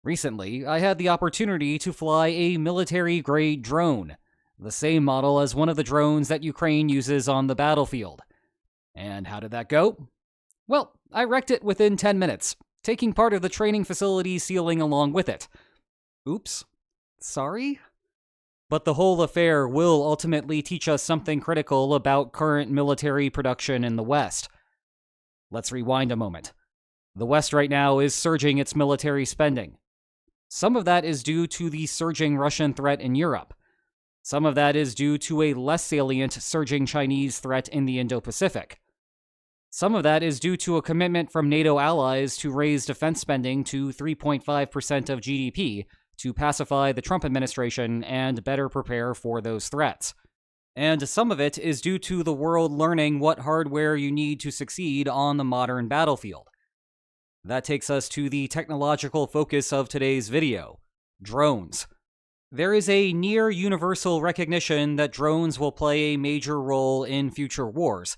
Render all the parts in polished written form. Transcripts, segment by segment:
Recently, I had the opportunity to fly a military-grade drone, the same model as one of the drones that Ukraine uses on the battlefield. And how did that go? Well, I wrecked it within 10 minutes, taking part of the training facility ceiling along with it. Oops. Sorry? But the whole affair will ultimately teach us something critical about current military production in the West. Let's rewind a moment. The West right now is surging its military spending. Some of that is due to the surging Russian threat in Europe. Some of that is due to a less salient surging Chinese threat in the Indo-Pacific. Some of that is due to a commitment from NATO allies to raise defense spending to 3.5% of GDP to pacify the Trump administration and better prepare for those threats. And some of it is due to the world learning what hardware you need to succeed on the modern battlefield. That takes us to the technological focus of today's video: drones. There is a near universal recognition that drones will play a major role in future wars,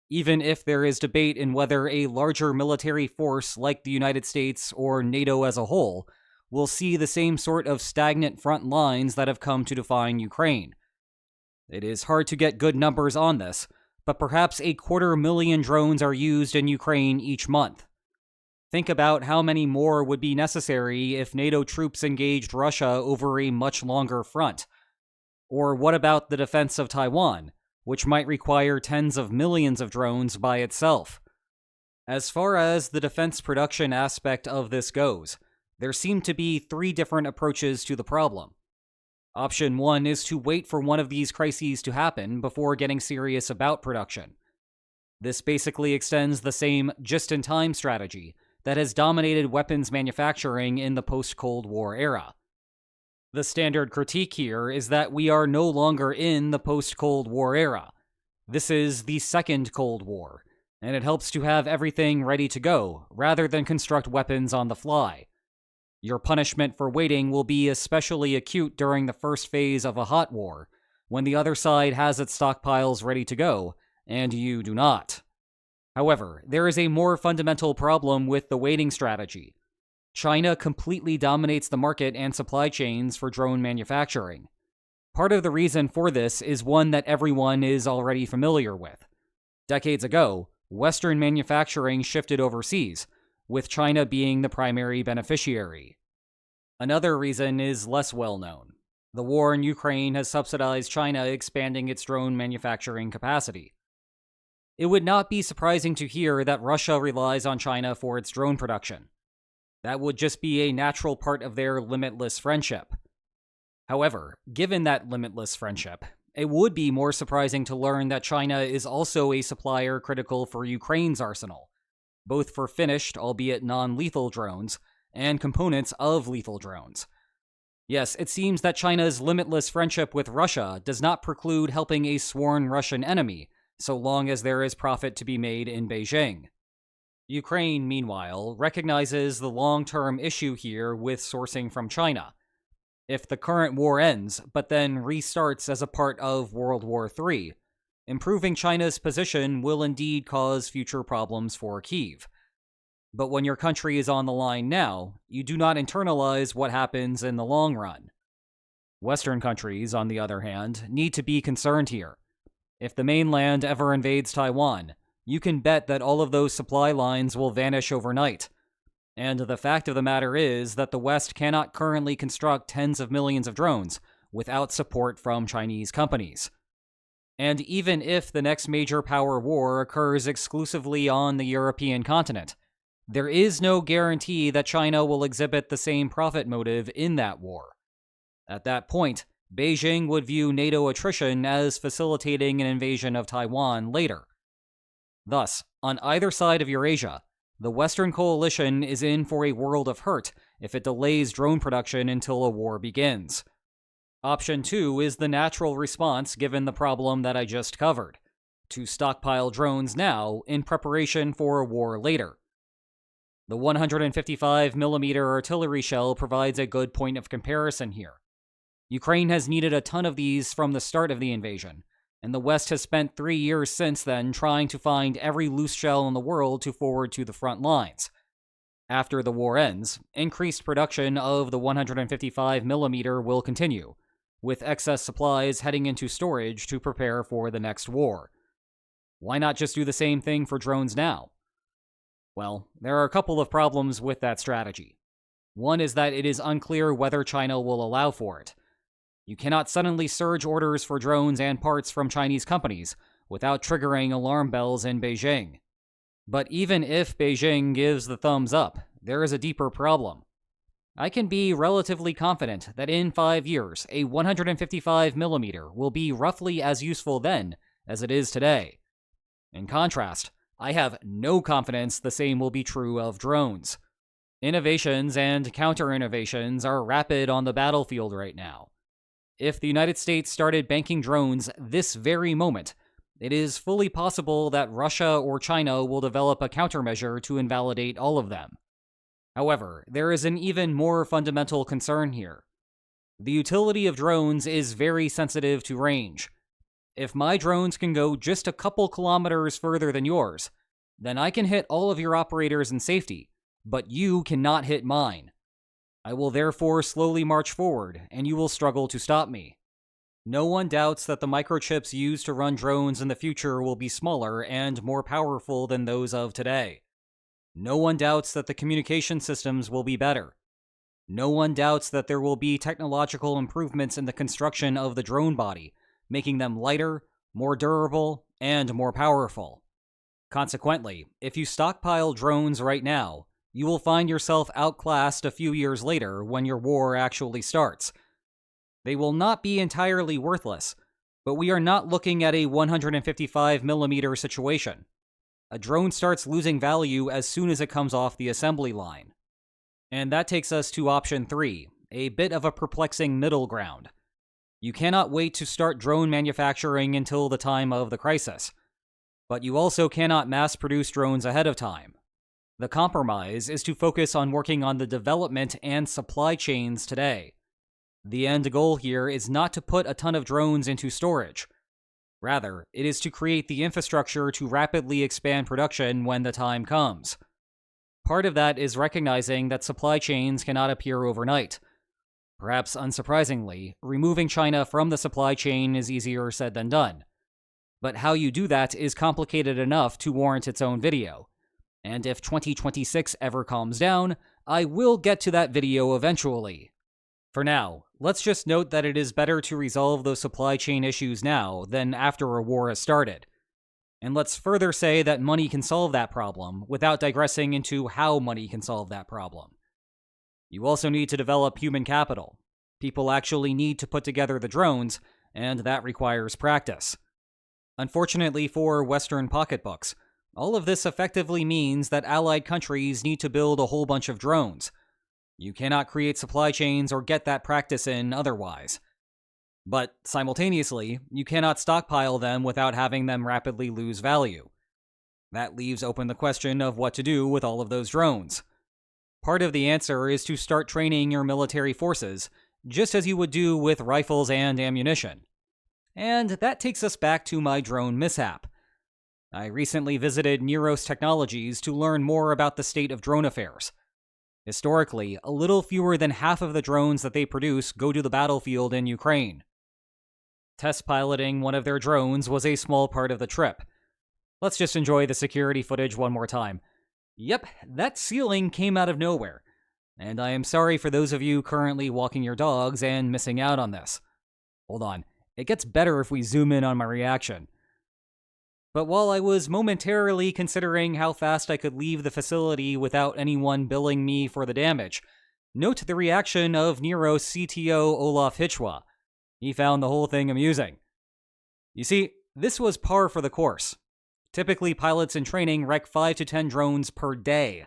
even if there is debate in whether a larger military force like the United States or NATO as a whole will see the same sort of stagnant front lines that have come to define Ukraine. It is hard to get good numbers on this, but perhaps 250,000 drones are used in Ukraine each month. Think about how many more would be necessary if NATO troops engaged Russia over a much longer front. Or what about the defense of Taiwan, which might require tens of millions of drones by itself? As far as the defense production aspect of this goes, there seem to be 3 different approaches to the problem. Option 1 is to wait for one of these crises to happen before getting serious about production. This basically extends the same just-in-time strategy that has dominated weapons manufacturing in the post-Cold War era. The standard critique here is that we are no longer in the post-Cold War era. This is the second Cold War, and it helps to have everything ready to go, rather than construct weapons on the fly. Your punishment for waiting will be especially acute during the first phase of a hot war, when the other side has its stockpiles ready to go, and you do not. However, there is a more fundamental problem with the waiting strategy. China completely dominates the market and supply chains for drone manufacturing. Part of the reason for this is one that everyone is already familiar with. Decades ago, Western manufacturing shifted overseas, with China being the primary beneficiary. Another reason is less well known. The war in Ukraine has subsidized China expanding its drone manufacturing capacity. It would not be surprising to hear that Russia relies on China for its drone production. That would just be a natural part of their limitless friendship. However, given that limitless friendship, it would be more surprising to learn that China is also a supplier critical for Ukraine's arsenal, both for finished, albeit non-lethal drones, and components of lethal drones. Yes, it seems that China's limitless friendship with Russia does not preclude helping a sworn Russian enemy, so long as there is profit to be made in Beijing. Ukraine, meanwhile, recognizes the long-term issue here with sourcing from China. If the current war ends, but then restarts as a part of World War III, improving China's position will indeed cause future problems for Kyiv. But when your country is on the line now, you do not internalize what happens in the long run. Western countries, on the other hand, need to be concerned here. If the mainland ever invades Taiwan, you can bet that all of those supply lines will vanish overnight. And the fact of the matter is that the West cannot currently construct tens of millions of drones without support from Chinese companies. And even if the next major power war occurs exclusively on the European continent, there is no guarantee that China will exhibit the same profit motive in that war. At that point, Beijing would view NATO attrition as facilitating an invasion of Taiwan later. Thus, on either side of Eurasia, the Western coalition is in for a world of hurt if it delays drone production until a war begins. Option 2 is the natural response given the problem that I just covered: to stockpile drones now in preparation for a war later. The 155mm artillery shell provides a good point of comparison here. Ukraine has needed a ton of these from the start of the invasion, and the West has spent 3 years since then trying to find every loose shell in the world to forward to the front lines. After the war ends, increased production of the 155mm will continue, with excess supplies heading into storage to prepare for the next war. Why not just do the same thing for drones now? Well, there are a couple of problems with that strategy. One is that it is unclear whether China will allow for it. You cannot suddenly surge orders for drones and parts from Chinese companies without triggering alarm bells in Beijing. But even if Beijing gives the thumbs up, there is a deeper problem. I can be relatively confident that in 5 years, a 155mm will be roughly as useful then as it is today. In contrast, I have no confidence the same will be true of drones. Innovations and counter-innovations are rapid on the battlefield right now. If the United States started banking drones this very moment, it is fully possible that Russia or China will develop a countermeasure to invalidate all of them. However, there is an even more fundamental concern here. The utility of drones is very sensitive to range. If my drones can go just a couple kilometers further than yours, then I can hit all of your operators in safety, but you cannot hit mine. I will therefore slowly march forward, and you will struggle to stop me. No one doubts that the microchips used to run drones in the future will be smaller and more powerful than those of today. No one doubts that the communication systems will be better. No one doubts that there will be technological improvements in the construction of the drone body, making them lighter, more durable, and more powerful. Consequently, if you stockpile drones right now, you will find yourself outclassed a few years later when your war actually starts. They will not be entirely worthless, but we are not looking at a 155mm situation. A drone starts losing value as soon as it comes off the assembly line. And that takes us to option 3, a bit of a perplexing middle ground. You cannot wait to start drone manufacturing until the time of the crisis, but you also cannot mass-produce drones ahead of time. The compromise is to focus on working on the development and supply chains today. The end goal here is not to put a ton of drones into storage. Rather, it is to create the infrastructure to rapidly expand production when the time comes. Part of that is recognizing that supply chains cannot appear overnight. Perhaps unsurprisingly, removing China from the supply chain is easier said than done. But how you do that is complicated enough to warrant its own video. And if 2026 ever calms down, I will get to that video eventually. For now, let's just note that it is better to resolve those supply chain issues now than after a war has started. And let's further say that money can solve that problem without digressing into how money can solve that problem. You also need to develop human capital. People actually need to put together the drones, and that requires practice. Unfortunately for Western pocketbooks, all of this effectively means that allied countries need to build a whole bunch of drones. You cannot create supply chains or get that practice in otherwise. But simultaneously, you cannot stockpile them without having them rapidly lose value. That leaves open the question of what to do with all of those drones. Part of the answer is to start training your military forces, just as you would do with rifles and ammunition. And that takes us back to my drone mishap. I recently visited Neros Technologies to learn more about the state of drone affairs. Historically, a little fewer than half of the drones that they produce go to the battlefield in Ukraine. Test piloting one of their drones was a small part of the trip. Let's just enjoy the security footage one more time. Yep, that ceiling came out of nowhere, and I am sorry for those of you currently walking your dogs and missing out on this. Hold on, it gets better if we zoom in on my reaction. But while I was momentarily considering how fast I could leave the facility without anyone billing me for the damage, note the reaction of Nero's CTO Olaf Hichwa. He found the whole thing amusing. You see, this was par for the course. Typically, pilots in training wreck 5 to 10 drones per day.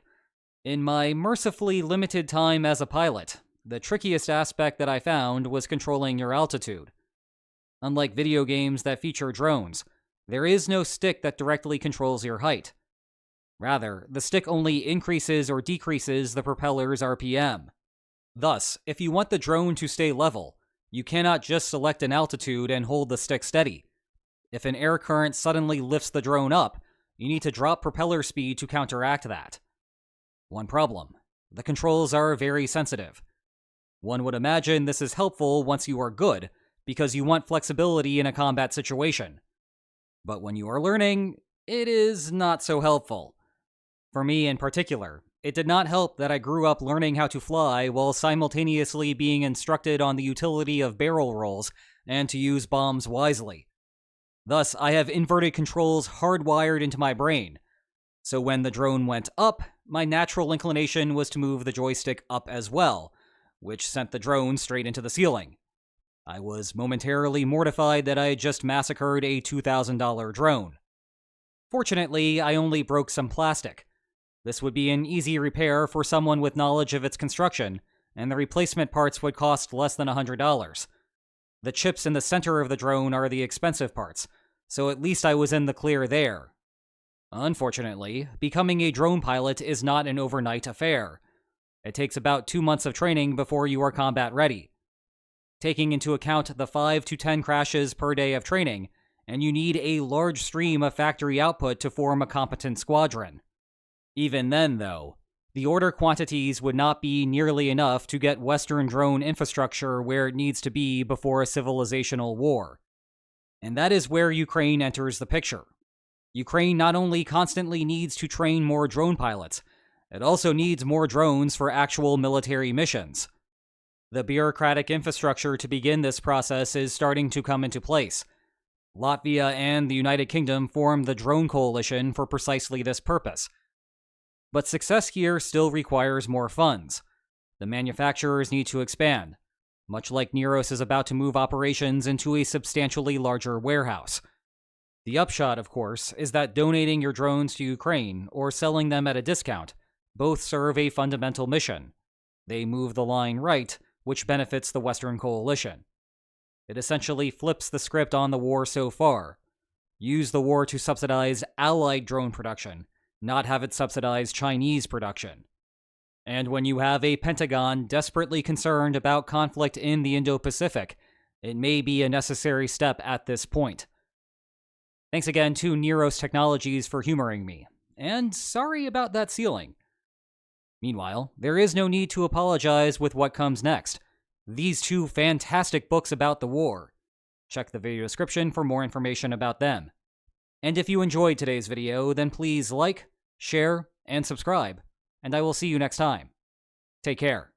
In my mercifully limited time as a pilot, the trickiest aspect that I found was controlling your altitude. Unlike video games that feature drones, there is no stick that directly controls your height. Rather, the stick only increases or decreases the propeller's RPM. Thus, if you want the drone to stay level, you cannot just select an altitude and hold the stick steady. If an air current suddenly lifts the drone up, you need to drop propeller speed to counteract that. One problem: the controls are very sensitive. One would imagine this is helpful once you are good, because you want flexibility in a combat situation. But when you are learning, it is not so helpful. For me in particular, it did not help that I grew up learning how to fly while simultaneously being instructed on the utility of barrel rolls and to use bombs wisely. Thus, I have inverted controls hardwired into my brain. So when the drone went up, my natural inclination was to move the joystick up as well, which sent the drone straight into the ceiling. I was momentarily mortified that I had just massacred a $2,000 drone. Fortunately, I only broke some plastic. This would be an easy repair for someone with knowledge of its construction, and the replacement parts would cost less than $100. The chips in the center of the drone are the expensive parts, so at least I was in the clear there. Unfortunately, becoming a drone pilot is not an overnight affair. It takes about 2 months of training before you are combat ready. Taking into account the 5 to 10 crashes per day of training, and you need a large stream of factory output to form a competent squadron. Even then, though, the order quantities would not be nearly enough to get Western drone infrastructure where it needs to be before a civilizational war. And that is where Ukraine enters the picture. Ukraine not only constantly needs to train more drone pilots, it also needs more drones for actual military missions. The bureaucratic infrastructure to begin this process is starting to come into place. Latvia and the United Kingdom formed the Drone Coalition for precisely this purpose. But success here still requires more funds. The manufacturers need to expand, much like Neros is about to move operations into a substantially larger warehouse. The upshot, of course, is that donating your drones to Ukraine or selling them at a discount both serve a fundamental mission. They move the line right, which benefits the Western coalition. It essentially flips the script on the war so far. Use the war to subsidize Allied drone production, not have it subsidize Chinese production. And when you have a Pentagon desperately concerned about conflict in the Indo-Pacific, it may be a necessary step at this point. Thanks again to Neros Technologies for humoring me, and sorry about that ceiling. Meanwhile, there is no need to apologize with what comes next. These 2 fantastic books about the war. Check the video description for more information about them. And if you enjoyed today's video, then please like, share, and subscribe, and I will see you next time. Take care.